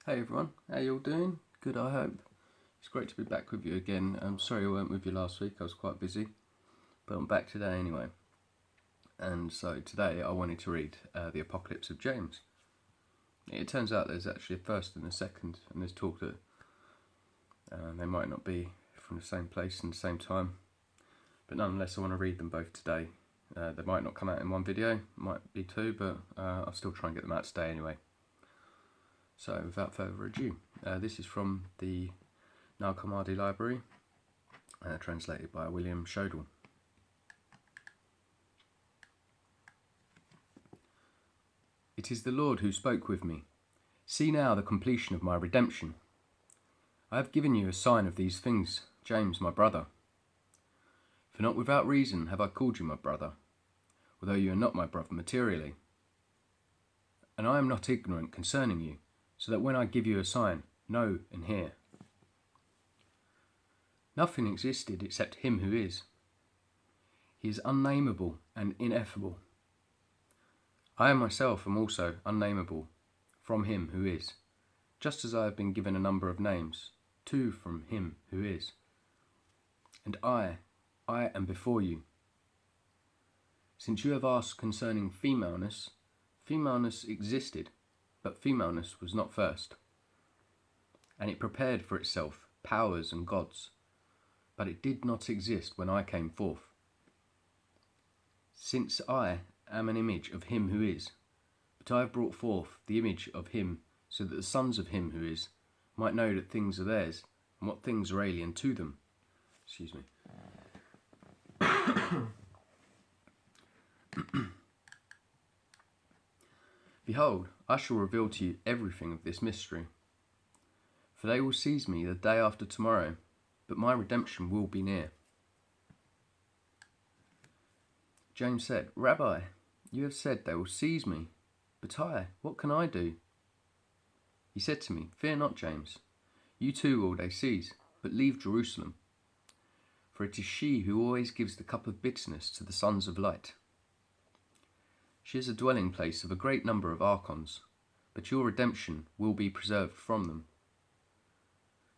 Hey everyone, how you all doing? Good, I hope. It's great to be back with you again. I'm sorry I weren't with you last week, I was quite busy, but I'm back today anyway. And so today I wanted to read the Apocalypse of James. It turns out there's actually a first and a second, and there's talk that they might not be from the same place and the same time, but nonetheless I want to read them both today. They might not come out in one video, might be two, but I'll still try and get them out today anyway. So without further ado, this is from the Nal Hammadi Library, translated by William Shodell. It is the Lord who spoke with me. See now the completion of my redemption. I have given you a sign of these things, James, my brother. For not without reason have I called you my brother, although you are not my brother materially. And I am not ignorant concerning you, so that when I give you a sign, know and hear. Nothing existed except him who is. He is unnameable and ineffable. I myself am also unnameable from him who is, just as I have been given a number of names, two from him who is. And I am before you. Since you have asked concerning femaleness, femaleness existed, but femaleness was not first. And it prepared for itself powers and gods, but it did not exist when I came forth. Since I am an image of him who is, but I have brought forth the image of him, so that the sons of him who is might know that things are theirs, and what things are alien to them. Excuse me. Behold, I shall reveal to you everything of this mystery. For they will seize me the day after tomorrow, but my redemption will be near. James said, Rabbi, you have said they will seize me, but what can I do? He said to me, Fear not, James. You too will they seize, but leave Jerusalem. For it is she who always gives the cup of bitterness to the sons of light. She is a dwelling place of a great number of archons, but your redemption will be preserved from them,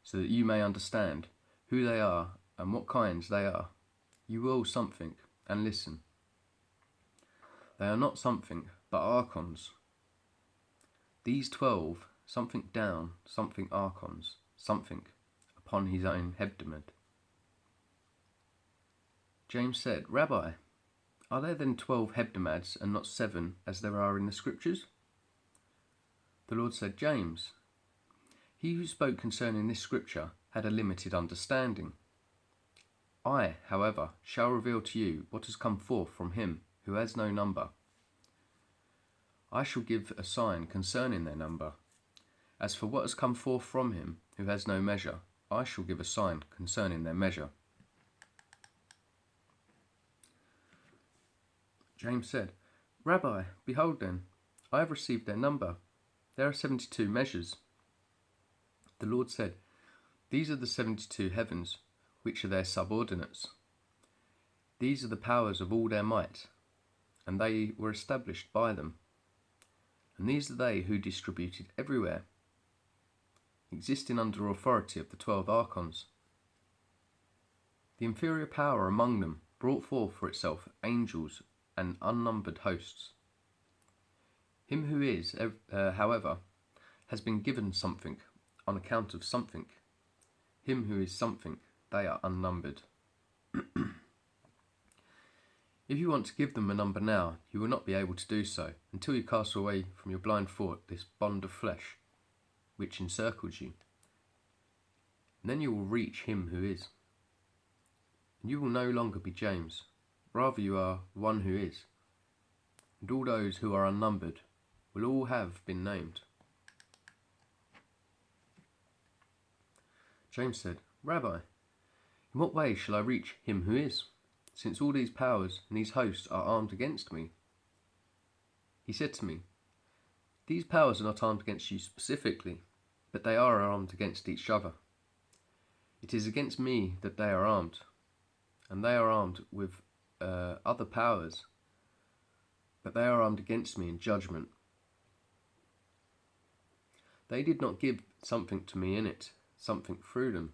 so that you may understand who they are and what kinds they are. You will something, and listen. They are not something, but archons. These 12, something down, something archons, something upon his own hebdomad. James said, Rabbi, are there then 12 hebdomads and not 7 as there are in the Scriptures? The Lord said, James, he who spoke concerning this Scripture had a limited understanding. I, however, shall reveal to you what has come forth from him who has no number. I shall give a sign concerning their number. As for what has come forth from him who has no measure, I shall give a sign concerning their measure. James said, Rabbi, behold then, I have received their number. There are 72 measures. The Lord said, These are the 72 heavens, which are their subordinates. These are the powers of all their might, and they were established by them. And these are they who distributed everywhere, existing under authority of the 12 archons. The inferior power among them brought forth for itself angels and unnumbered hosts. Him who is, however, has been given something on account of something. Him who is something, they are unnumbered. If you want to give them a number now, you will not be able to do so until you cast away from your blind thought this bond of flesh which encircles you. And then you will reach him who is. And you will no longer be James, rather you are one who is. And all those who are unnumbered will all have been named. James said, Rabbi, in what way shall I reach him who is, since all these powers and these hosts are armed against me? He said to me, These powers are not armed against you specifically, but they are armed against each other. It is against me that they are armed, and they are armed with other powers, but they are armed against me in judgment. They did not give something to me in it, something through them.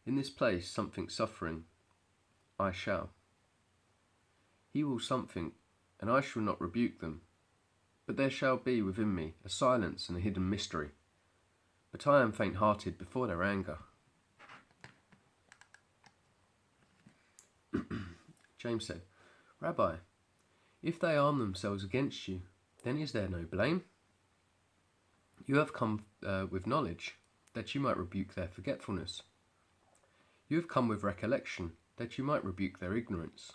In this place something suffering, I shall. He will something, and I shall not rebuke them. But there shall be within me a silence and a hidden mystery. But I am faint-hearted before their anger. James said, Rabbi, if they arm themselves against you, then is there no blame? You have come with knowledge, that you might rebuke their forgetfulness. You have come with recollection, that you might rebuke their ignorance.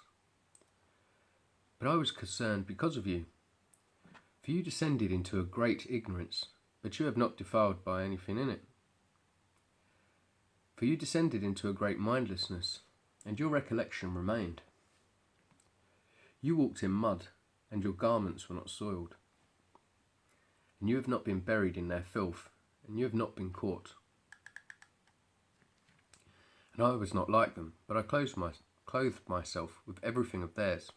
But I was concerned because of you. For you descended into a great ignorance, but you have not defiled by anything in it. For you descended into a great mindlessness, and your recollection remained. You walked in mud, and your garments were not soiled. And you have not been buried in their filth, and you have not been caught. And I was not like them, but I clothed myself with everything of theirs.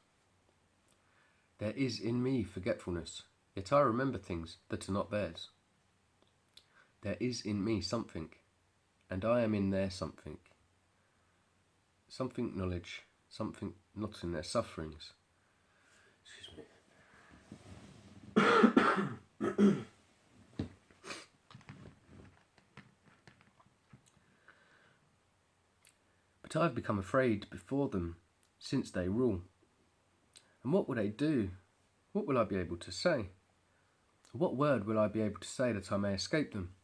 There is in me forgetfulness, yet I remember things that are not theirs. There is in me something, and I am in their something. Something knowledge, something not in their sufferings. Excuse me. But I have become afraid before them, since they rule. And what will they do? What will I be able to say? What word will I be able to say that I may escape them?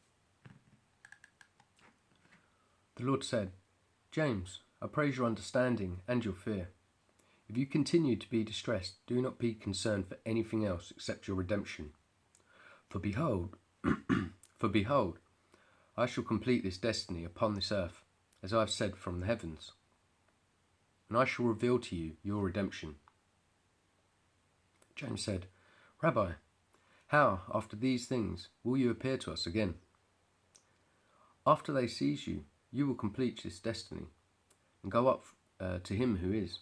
The Lord said, James, I praise your understanding and your fear. If you continue to be distressed, do not be concerned for anything else except your redemption. For behold, I shall complete this destiny upon this earth, as I have said from the heavens. And I shall reveal to you your redemption. James said, Rabbi, how, after these things, will you appear to us again? After they seize you, you will complete this destiny, and go up to him who is.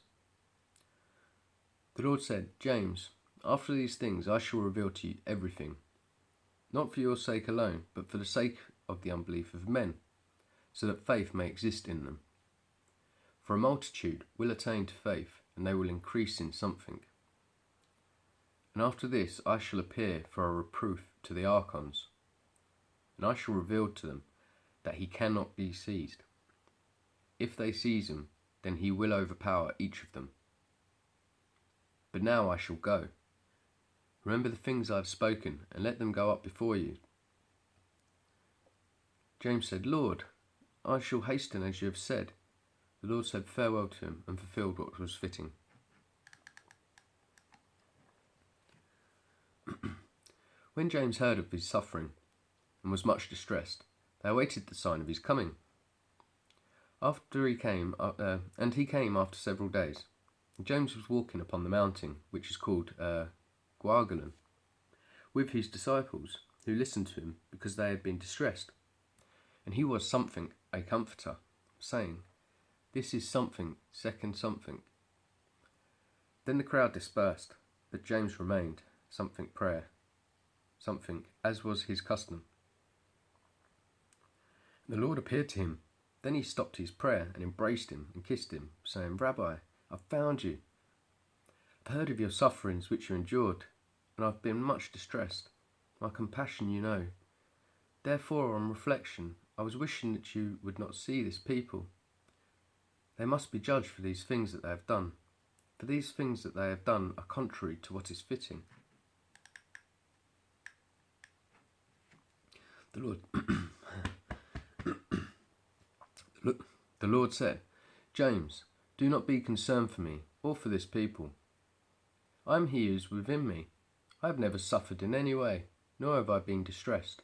The Lord said, James, after these things I shall reveal to you everything, not for your sake alone, but for the sake of the unbelief of men, so that faith may exist in them. For a multitude will attain to faith, and they will increase in something. And after this I shall appear for a reproof to the archons, and I shall reveal to them that he cannot be seized. If they seize him, then he will overpower each of them. But now I shall go. Remember the things I have spoken, and let them go up before you. James said, Lord, I shall hasten as you have said. The Lord said farewell to him, and fulfilled what was fitting. When James heard of his suffering, and was much distressed, they awaited the sign of his coming. He came after several days. James was walking upon the mountain, which is called Guargalon, with his disciples, who listened to him because they had been distressed. And he was something, a comforter, saying, This is something, second something. Then the crowd dispersed, but James remained, something prayer, something, as was his custom. The Lord appeared to him. Then he stopped his prayer and embraced him and kissed him, saying, Rabbi, I've found you. I've heard of your sufferings which you endured, and I've been much distressed. My compassion you know. Therefore, on reflection, I was wishing that you would not see this people. They must be judged for these things that they have done, for these things that they have done are contrary to what is fitting. The Lord said, James, do not be concerned for me or for this people. I am he who is within me. I have never suffered in any way, nor have I been distressed.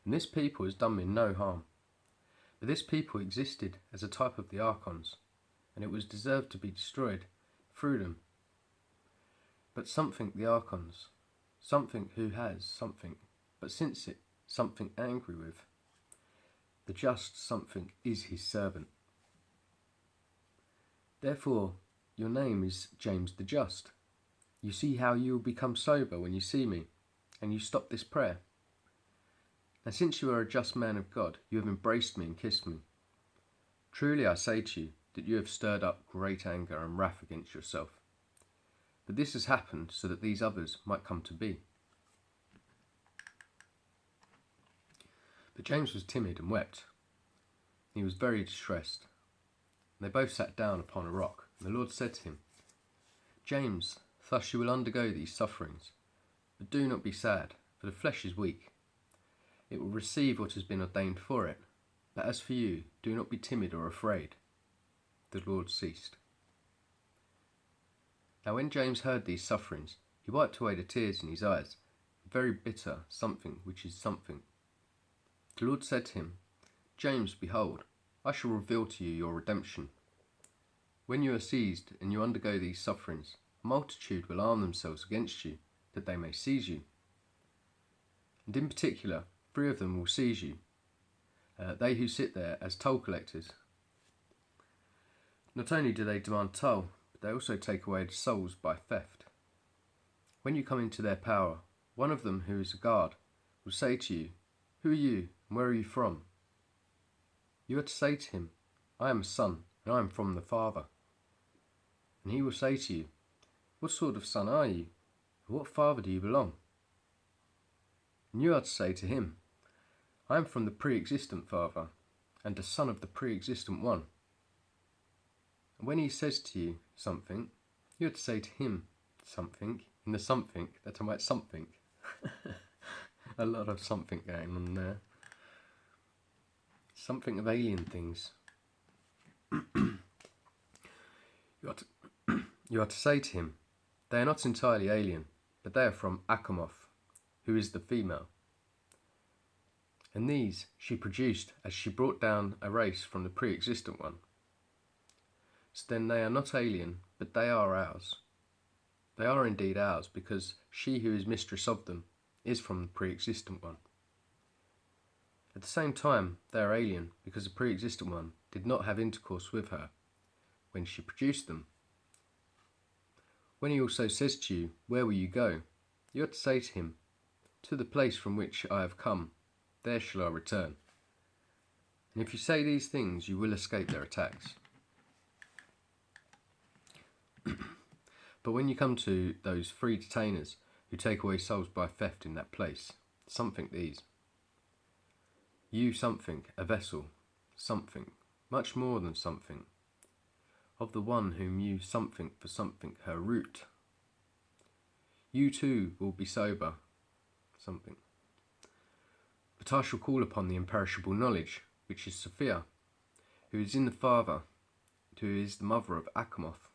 And this people has done me no harm. But this people existed as a type of the archons, and it was deserved to be destroyed through them. But something the archons, something who has something, but since it something angry with, the just something is his servant. Therefore, your name is James the Just. You see how you will become sober when you see me, and you stop this prayer. And since you are a just man of God, you have embraced me and kissed me. Truly I say to you that you have stirred up great anger and wrath against yourself. But this has happened so that these others might come to be. But James was timid and wept. He was very distressed. And they both sat down upon a rock. And the Lord said to him, James, thus you will undergo these sufferings. But do not be sad, for the flesh is weak. It will receive what has been ordained for it. But as for you, do not be timid or afraid. The Lord ceased. Now when James heard these sufferings, he wiped away the tears in his eyes, a very bitter something which is something. The Lord said to him, James, behold, I shall reveal to you your redemption. When you are seized and you undergo these sufferings, a multitude will arm themselves against you, that they may seize you. And in particular, 3 of them will seize you, they who sit there as toll collectors. Not only do they demand toll, but they also take away the souls by theft. When you come into their power, one of them who is a guard will say to you, Who are you, and where are you from? You are to say to him, I am a son, and I am from the Father. And he will say to you, What sort of son are you? To what father do you belong? And you are to say to him, I am from the pre-existent Father, and the son of the pre-existent one. And when he says to you something, you are to say to him something, in the something that I might something. A lot of something going on there. Something of alien things. You are to say to him, They are not entirely alien, but they are from Achamoth, who is the female. And these she produced as she brought down a race from the pre-existent one. So then they are not alien, but they are ours. They are indeed ours, because she who is mistress of them is from the pre-existent one. At the same time, they are alien, because the pre-existent one did not have intercourse with her when she produced them. When he also says to you, Where will you go? You are to say to him, To the place from which I have come, there shall I return. And if you say these things, you will escape their attacks. But when you come to those 3 detainers who take away souls by theft in that place, something these. You something, a vessel, something, much more than something, of the one whom you something for something, her root. You too will be sober, something. But I shall call upon the imperishable knowledge, which is Sophia, who is in the Father, who is the mother of Achamoth.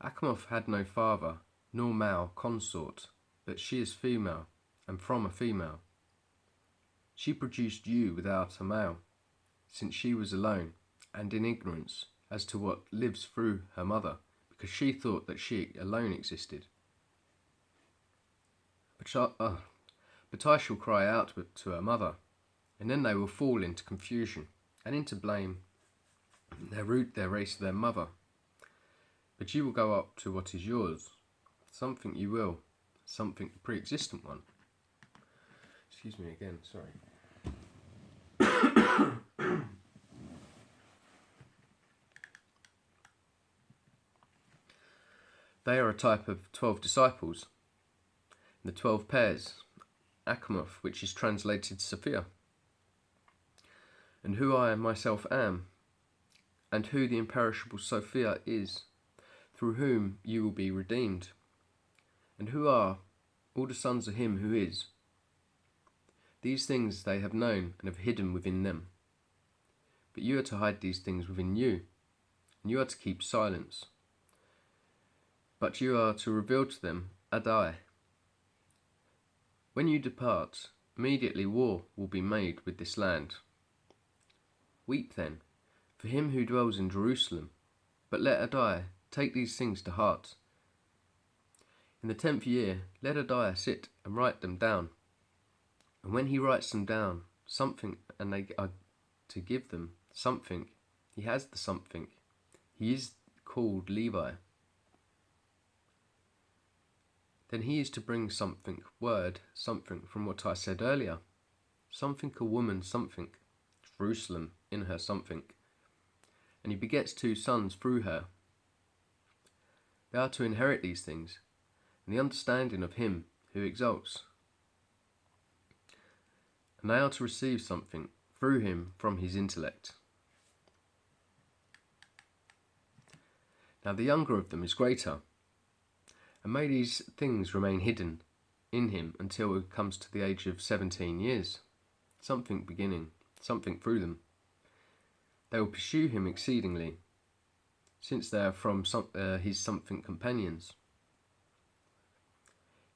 Achamoth had no father, nor male consort, but she is female, and from a female. She produced you without a male, since she was alone, and in ignorance as to what lives through her mother, because she thought that she alone existed. But I shall cry out to her mother, and then they will fall into confusion, and into blame, their root, their race, their mother. But you will go up to what is yours, something you will, something the pre-existent one. Excuse me again, sorry. They are a type of 12 disciples, the 12 pairs, Achamoth, which is translated Sophia, and who I myself am, and who the imperishable Sophia is, through whom you will be redeemed, and who are all the sons of him who is. These things they have known and have hidden within them. But you are to hide these things within you, and you are to keep silence. But you are to reveal to them Adai. When you depart, immediately war will be made with this land. Weep then for him who dwells in Jerusalem, but let Adai take these things to heart. In the 10th year, let Adai sit and write them down. And when he writes them down, something, and they are to give them something, he has the something. He is called Levi. Then he is to bring something, word, something from what I said earlier. something a woman something, Jerusalem in her something, and he begets 2 sons through her. They are to inherit these things, and the understanding of him who exalts. And they are to receive something through him from his intellect. Now the younger of them is greater, and may these things remain hidden in him until it comes to the age of 17 years, something beginning, something through them. They will pursue him exceedingly, since they are from his something companions.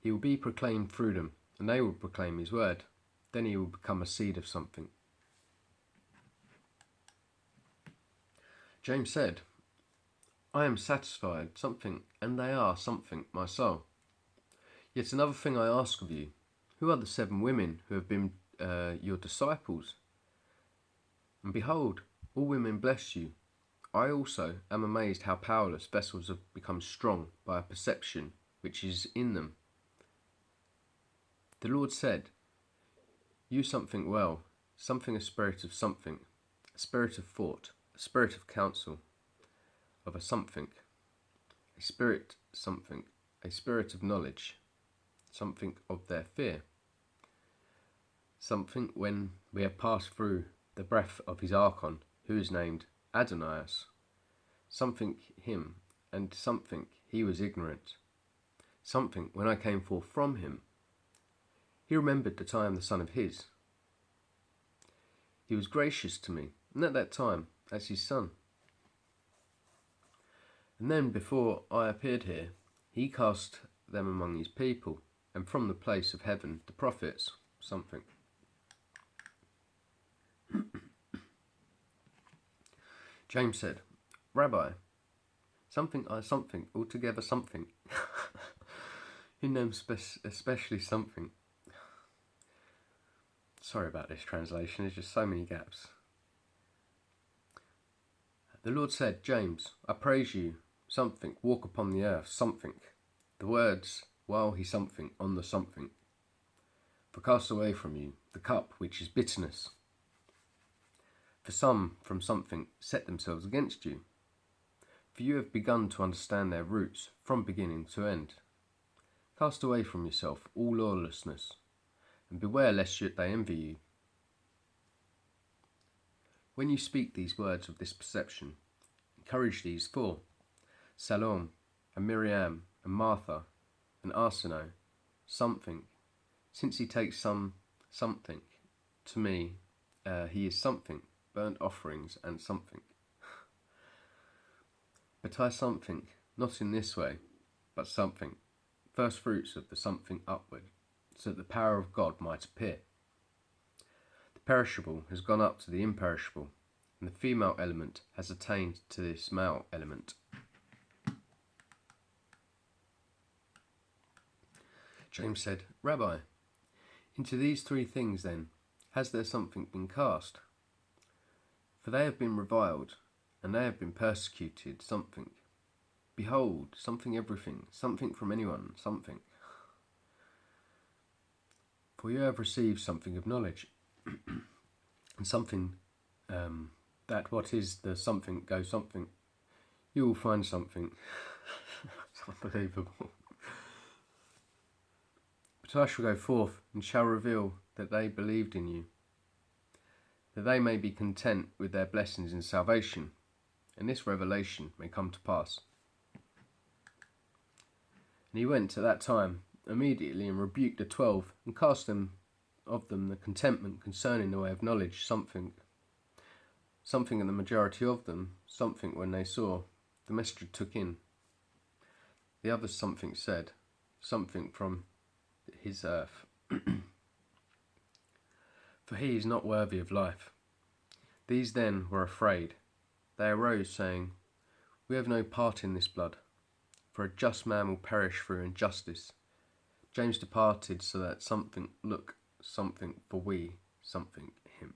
He will be proclaimed through them, and they will proclaim his word. Then he will become a seed of something. James said, I am satisfied, something, and they are something, my soul. Yet another thing I ask of you, who are the 7 women who have been your disciples? And behold, all women bless you. I also am amazed how powerless vessels have become strong by a perception which is in them. The Lord said, you something well, something a spirit of something, a spirit of thought, a spirit of counsel, of a something, a spirit something, a spirit of knowledge, something of their fear, something when we have passed through the breath of his Archon, who is named Adonias, something him, and something he was ignorant, something when I came forth from him. He remembered that I am the son of his. He was gracious to me, and at that time as his son. And then before I appeared here, he cast them among his people, and from the place of heaven the prophets, something. James said, Rabbi, something, altogether something. In them especially something. Sorry about this translation, there's just so many gaps. The Lord said, James, I praise you, something, walk upon the earth, something. The words, while he something, on the something. For cast away from you the cup which is bitterness. For some from something set themselves against you. For you have begun to understand their roots from beginning to end. Cast away from yourself all lawlessness, and beware lest they envy you. When you speak these words of this perception, encourage these 4, Salome, and Miriam, and Martha, and Arsinoe, something, since he takes something, to me, he is something, burnt offerings and something. But I something, not in this way, but something, first fruits of the something upward, so that the power of God might appear. The perishable has gone up to the imperishable, and the female element has attained to this male element. James said, Rabbi, into these 3 things then, has there something been cast? For they have been reviled, and they have been persecuted, something. Behold, something everything, something from anyone, something. For you have received something of knowledge, and something, that what is the something go something. You will find something. It's unbelievable. But I shall go forth, and shall reveal that they believed in you, that they may be content with their blessings in salvation, and this revelation may come to pass. And he went at that time immediately and rebuked the 12, and cast them of them the contentment concerning the way of knowledge, something in the majority of them, something when they saw, the messenger took in. The others something said, something from his earth. For he is not worthy of life. These then were afraid. They arose, saying, we have no part in this blood, for a just man will perish through injustice. James departed, so that something look, something for we, something him.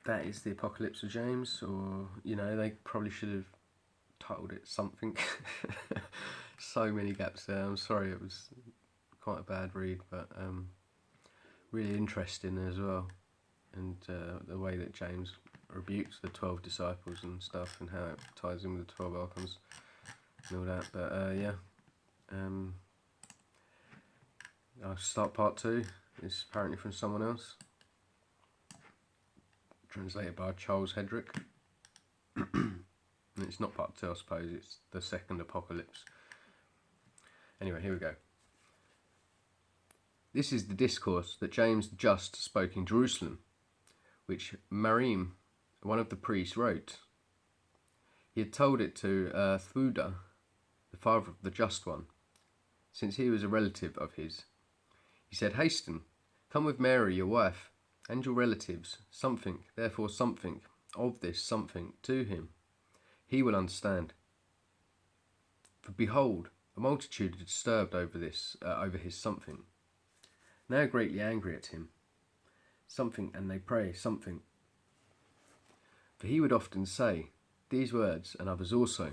That is the Apocalypse of James, or, they probably should have titled it something. So many gaps there. I'm sorry, it was quite a bad read, but really interesting as well, and the way that James rebukes the 12 disciples and stuff, and how it ties in with the 12 archons and all that. But I'll start part 2. It's apparently from someone else, translated by Charles Hedrick. And it's not part 2, I suppose, it's the second apocalypse. Anyway, here we go. This is the discourse that James the Just spoke in Jerusalem, which Marim, one of the priests, wrote. He had told it to Theuda, the father of the Just One, since he was a relative of his. He said, "Hasten, come with Mary, your wife, and your relatives, therefore something, of this something to him. He will understand. For behold, a multitude are disturbed over his something. They are greatly angry at him. Something, and they pray something. For he would often say these words, and others also.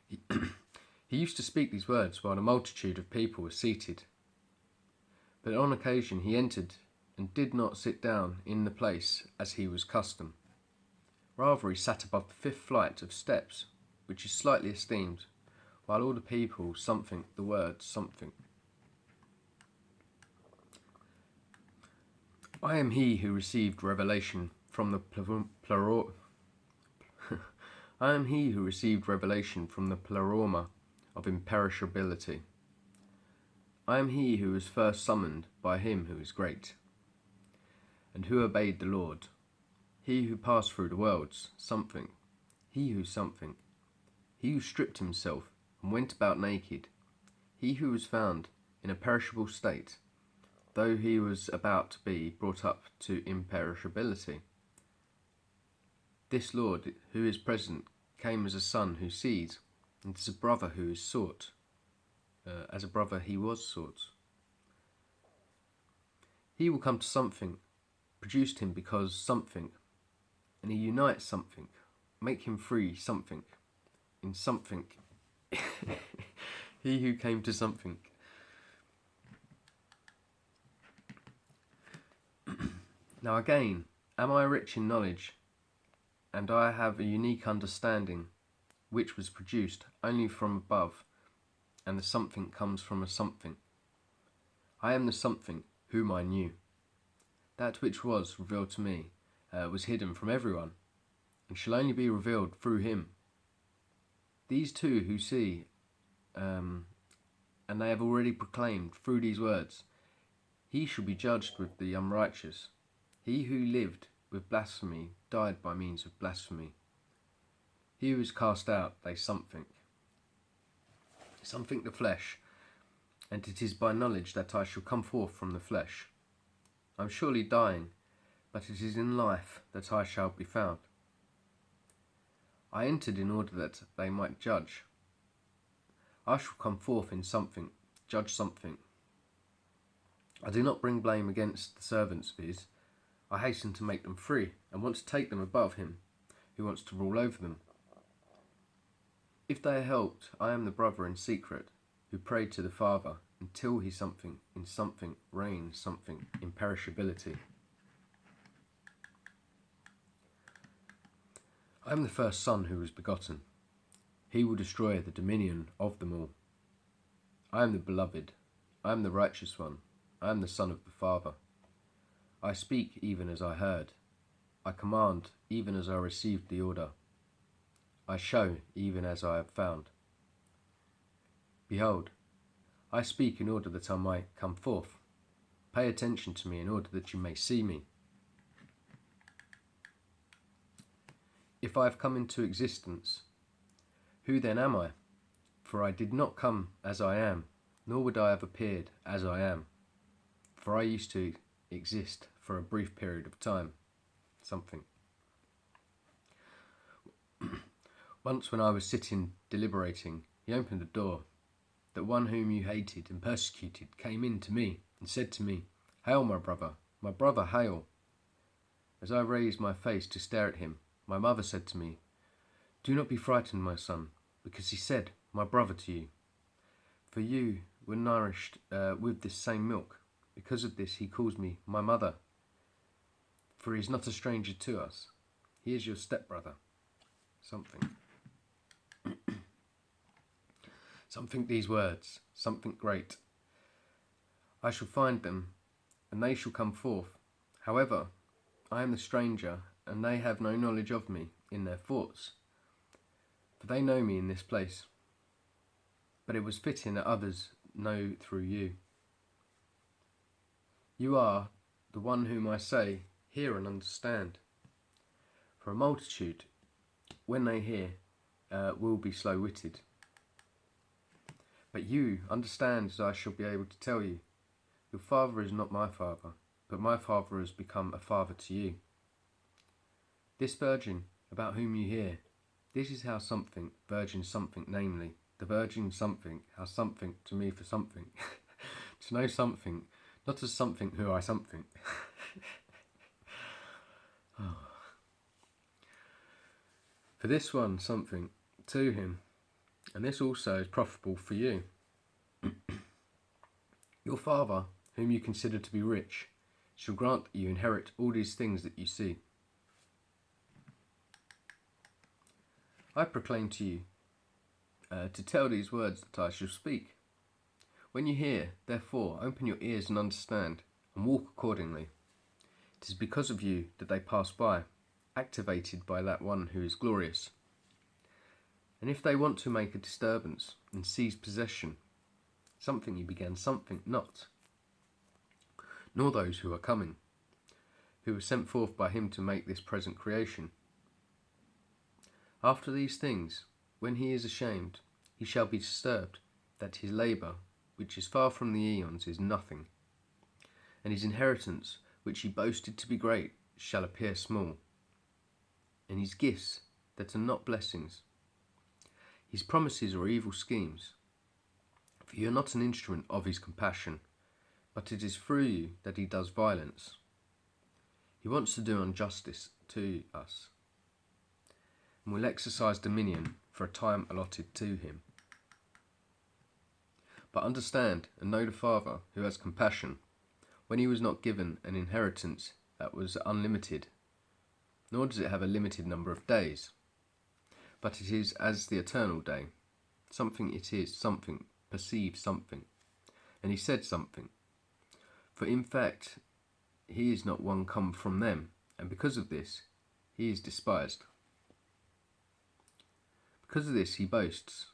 He used to speak these words while a multitude of people were seated. But on occasion he entered and did not sit down in the place as he was custom. Rather he sat above the 5th flight of steps, which is slightly esteemed, while all the people the word something. I am he who received revelation from the I am he who received revelation from the pleroma of imperishability. I am he who was first summoned by him who is great, and who obeyed the Lord, he who passed through the worlds, something, he who stripped himself and went about naked, he who was found in a perishable state, though he was about to be brought up to imperishability. This Lord, who is present, came as a son who sees, and as a brother who is sought. As a brother he was sought. He will come to something, produced him because something, and he unites something, make him free something, in something. He who came to something. Now again, am I rich in knowledge, and I have a unique understanding, which was produced only from above, and the something comes from a something. I am the something whom I knew. That which was revealed to me was hidden from everyone, and shall only be revealed through him. These two who see, and they have already proclaimed through these words, he shall be judged with the unrighteous. He who lived with blasphemy died by means of blasphemy. He who is cast out, they something the flesh, and it is by knowledge that I shall come forth from the flesh. I am surely dying, but it is in life that I shall be found. I entered in order that they might judge. I shall come forth in something, judge something. I do not bring blame against the servants of his. I hasten to make them free, and want to take them above him, who wants to rule over them. If they are helped, I am the brother in secret, who prayed to the Father, until he something, in something, reigns something, imperishability. I am the first son who was begotten. He will destroy the dominion of them all. I am the beloved. I am the righteous one. I am the son of the Father. I speak even as I heard. I command even as I received the order. I show even as I have found. Behold, I speak in order that I might come forth. Pay attention to me in order that you may see me. If I have come into existence, who then am I? For I did not come as I am, nor would I have appeared as I am. For I used to exist for a brief period of time. Something. Once when I was sitting deliberating, he opened the door. That one whom you hated and persecuted came in to me and said to me, "Hail, my brother, hail." As I raised my face to stare at him, my mother said to me, "Do not be frightened, my son, because he said, 'my brother' to you. For you were nourished with this same milk, Because of this he calls me my mother, for he is not a stranger to us. He is your stepbrother. Something these words, something great. I shall find them, and they shall come forth. However, I am the stranger, and they have no knowledge of me in their thoughts, for they know me in this place. But it was fitting that others know through you. You are the one whom I say, hear and understand. For a multitude, when they hear, will be slow-witted. But you understand, as I shall be able to tell you. Your father is not my father, but my father has become a father to you. This virgin, about whom you hear, this is how something, virgin something, namely, the virgin something, how something to me for something, to know something, not as something who I something. Oh. For this one something to him, and this also is profitable for you. Your father, whom you consider to be rich, shall grant that you inherit all these things that you see. I proclaim to you, to tell these words that I shall speak. When you hear, therefore, open your ears and understand, and walk accordingly. It is because of you that they pass by, activated by that one who is glorious. And if they want to make a disturbance and seize possession, something you began, something not, nor those who are coming, who were sent forth by him to make this present creation. After these things, when he is ashamed, he shall be disturbed, that his labour, which is far from the aeons, is nothing, and his inheritance, which he boasted to be great, shall appear small, and his gifts, that are not blessings, his promises are evil schemes. For you are not an instrument of his compassion, but it is through you that he does violence. He wants to do injustice to us, and will exercise dominion for a time allotted to him. But understand and know the Father, who has compassion, when he was not given an inheritance that was unlimited, nor does it have a limited number of days, but it is as the eternal day. Something it is, something perceives something, and he said something. For in fact, he is not one come from them, and because of this, he is despised. Because of this he boasts,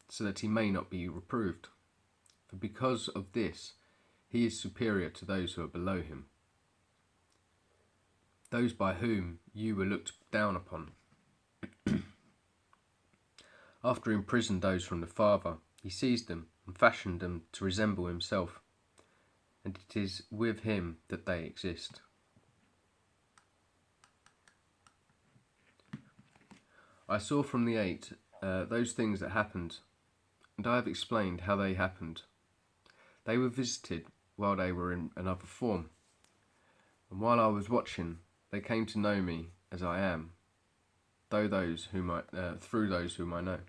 so that he may not be reproved. For because of this, he is superior to those who are below him, those by whom you were looked down upon. After he imprisoned those from the Father, he seized them and fashioned them to resemble himself, and it is with him that they exist. I saw from the 8 those things that happened, and I have explained how they happened. They were visited while they were in another form, and while I was watching, they came to know me as I am, through those whom I know.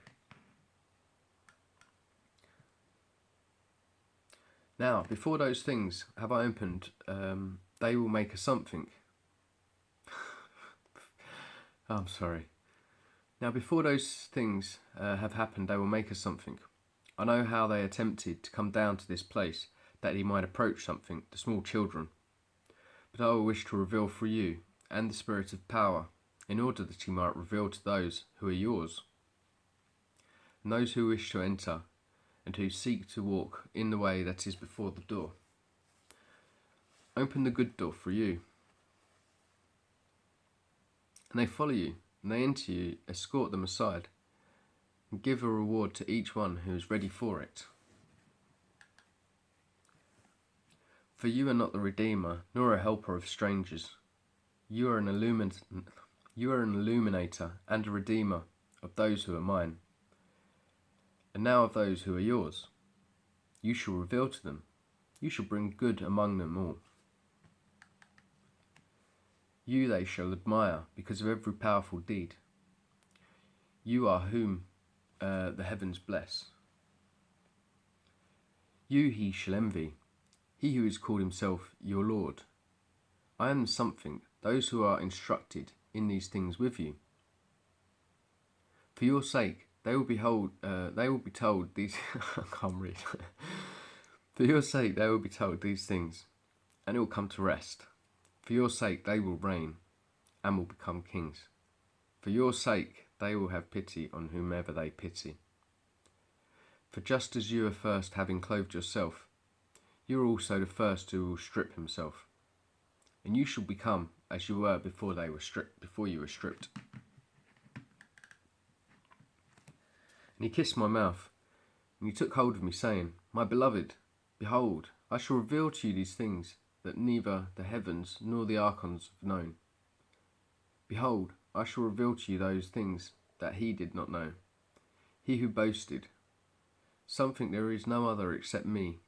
Now, before those things have I opened, they will make a something. I'm sorry. Now, before those things have happened, they will make us something. I know how they attempted to come down to this place, that he might approach something, the small children. But I will wish to reveal for you, and the Spirit of power, in order that he might reveal to those who are yours, and those who wish to enter, and who seek to walk in the way that is before the door. Open the good door for you. And they follow you, and they enter you, escort them aside, and give a reward to each one who is ready for it. For you are not the Redeemer, nor a helper of strangers. You are an illuminator and a redeemer of those who are mine, and now of those who are yours. You shall reveal to them. You shall bring good among them all. You they shall admire because of every powerful deed. You are whom the heavens bless. You he shall envy, he who has called himself your Lord. I am something, those who are instructed in these things with you. For your sake, they will be told these. I can't read. For your sake, they will be told these things, and it will come to rest. For your sake, they will reign, and will become kings. For your sake, they will have pity on whomever they pity. For just as you are first having clothed yourself, you are also the first who will strip himself, and you shall become as you were before you were stripped. And he kissed my mouth, and he took hold of me, saying, My beloved, behold, I shall reveal to you these things that neither the heavens nor the archons have known. Behold, I shall reveal to you those things that he did not know. He who boasted, something there is no other except me.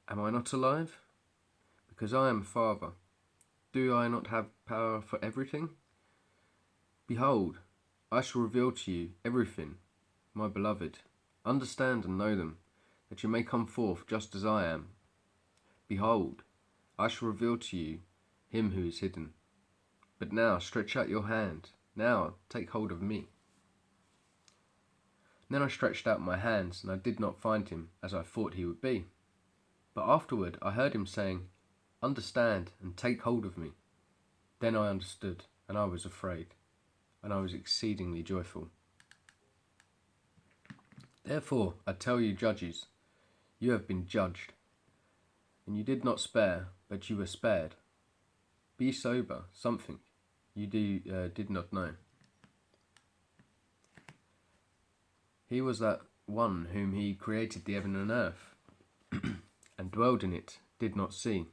Am I not alive? Because I am a father. Do I not have power for everything? Behold, I shall reveal to you everything, my beloved. Understand and know them, that you may come forth just as I am. Behold, I shall reveal to you him who is hidden. But now stretch out your hand, now take hold of me. Then I stretched out my hands, and I did not find him as I thought he would be. But afterward I heard him saying, Understand and take hold of me. Then I understood, and I was afraid, and I was exceedingly joyful. Therefore I tell you, judges, you have been judged, and you did not spare, but you were spared. Be sober, something you did not know. He was that one whom he created the heaven and earth, and dwelled in it, did not see.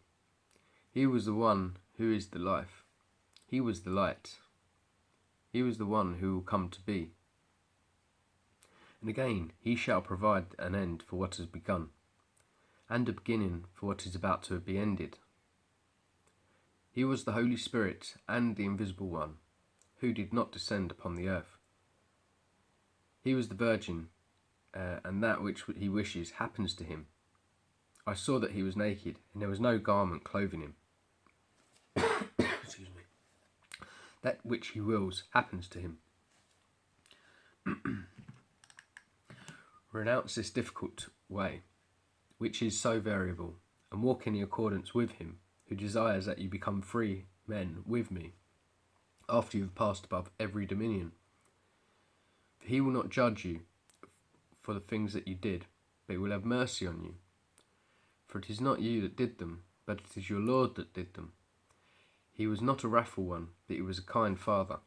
He was the one who is the life. He was the light. He was the one who will come to be. And again, he shall provide an end for what has begun, and a beginning for what is about to be ended. He was the Holy Spirit and the Invisible One, who did not descend upon the earth. He was the Virgin, and that which he wishes happens to him. I saw that he was naked, and there was no garment clothing him. Excuse me. That which he wills happens to him. Renounce this difficult way, which is so variable, and walk in accordance with him, who desires that you become free men with me, after you have passed above every dominion. For he will not judge you for the things that you did, but he will have mercy on you. For it is not you that did them, but it is your Lord that did them. He was not a wrathful one, but he was a kind father,